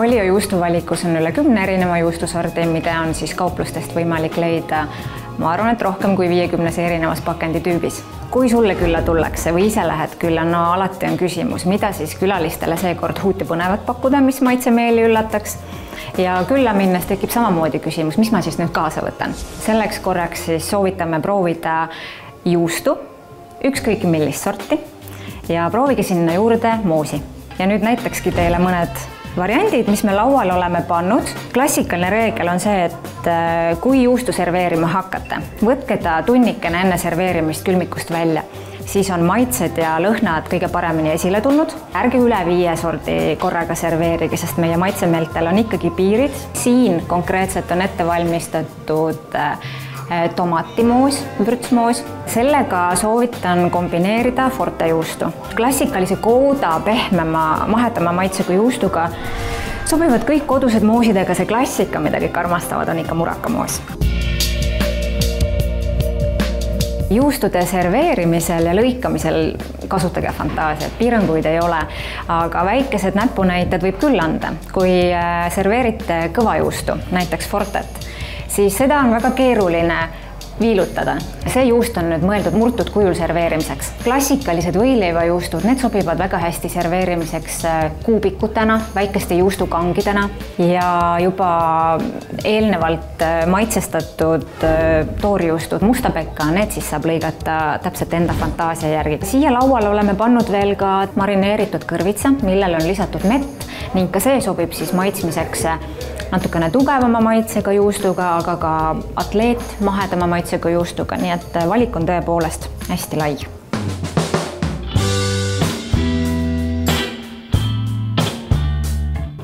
Kaljo juustuvalikus on üle 10 erineva juustusordi, mida on siis kauplustest võimalik leida, ma arvan, et rohkem kui 50 erinevas pakenditüübis. Kui sulle külla tullakse või ise lähed külla, no alati on küsimus, mida siis külalistele seekord uut ja põnevat pakkuda, mis maitsemeeli üllataks. Ja külla minnes tekib samamoodi küsimus, mis ma siis nüüd kaasa võtan. Selleks korraks siis soovitame proovida juustu, ükskõik millist sorti, ja proovige sinna juurde moosi. Ja nüüd näitakski teile mõned variandid, mis me laual oleme pannud. Klassikaline reegel on see, et kui juustu serveerima hakkate, võtke ta tunnikene enne serveerimist külmikust välja, siis on maitsed ja lõhnad kõige paremini esile tulnud. Ärge üle 5 sordi korraga serveerige, sest meie maitsemeeltel on ikkagi piirid. Siin konkreetselt on ette valmistatud tomatimoos, vürtsmoos. Sellega soovitan kombineerida forte juustu. Klassikalise kooda, pehmema, mahedama maitsega juustuga sobivad kõik kodused moosidega. See klassika, mida kõik armastavad, on ikka murakamoos. Juustude serveerimisel ja lõikamisel kasutage fantaasiat, piiranguid ei ole, aga väikesed näpunäited võib küll anda. Kui serveerite kõva juustu, näiteks fortet, siis seda on väga keeruline viilutada. See juust on nüüd mõeldud murtud kujul serveerimiseks. Klassikalised võileivajuustud, need sobivad väga hästi serveerimiseks kuubikutena, väikeste juustukangidena ja juba eelnevalt maitsestatud toorjuustud mustapekka, need siis saab lõigata täpselt enda fantaasia järgi. Siia lauale oleme pannud veel ka marineeritud kõrvitsa, millele on lisatud mett ning ka see sobib siis maitsmiseks natukene tugevama maitsega juustuga, aga ka atleet mahedama maitsega juustuga, nii et valik on tõepoolest hästi lai.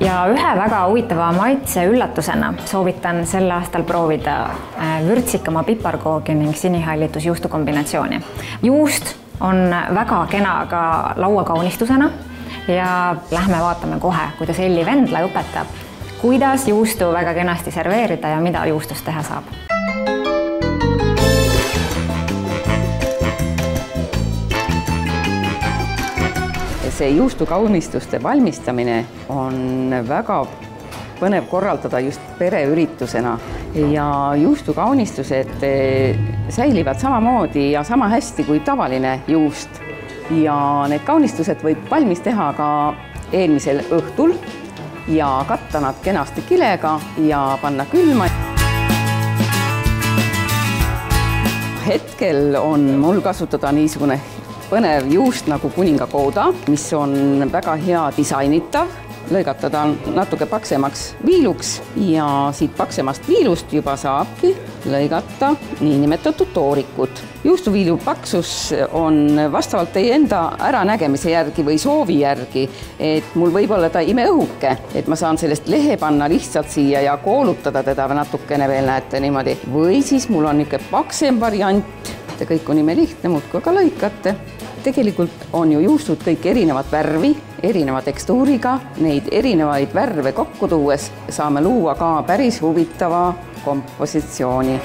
Ja ühe väga huvitava maitse üllatusena soovitan sel aastal proovida vürtsikama piparkoogi ning sinihallitus juustu kombinatsiooni. Juust on väga kena ka lauakaunistusena ja lähme vaatame kohe, kuidas Elli Vendla õpetab, kuidas juustu väga kenasti serveerida ja mida juustust teha saab. See juustukaunistuste valmistamine on väga põnev korraldada just pereüritusena ja juustukaunistused säilivad samamoodi ja sama hästi kui tavaline juust. Ja need kaunistused võib valmis teha ka eelmisel õhtul ja katta nad kenasti kilega ja panna külma. Hetkel on mul kasutada niisugune põnev juust nagu kuningakooda, mis on väga hea disainitav. Lõigatada natuke paksemaks viiluks ja siit paksemast viilust juba saabki lõigata niinimetatud toorikut. Juustuviilu paksus on vastavalt teie enda äranägemise järgi või soovi järgi, et mul võib olla ta imeõhuke, et ma saan sellest lehe panna lihtsalt siia ja koolutada teda natukene veel, näete niimoodi. Või siis mul on niisugune paksem variant, te kõik on imelihtne, muudkui ka lõikate. Tegelikult on ju juustud kõik erinevat värvi, erineva tekstuuriga. Neid erinevaid värve kokku tuues saame luua ka päris huvitava kompositsiooni.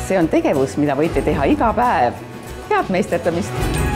See on tegevus, mida võite teha iga päev. Head meisterdamist!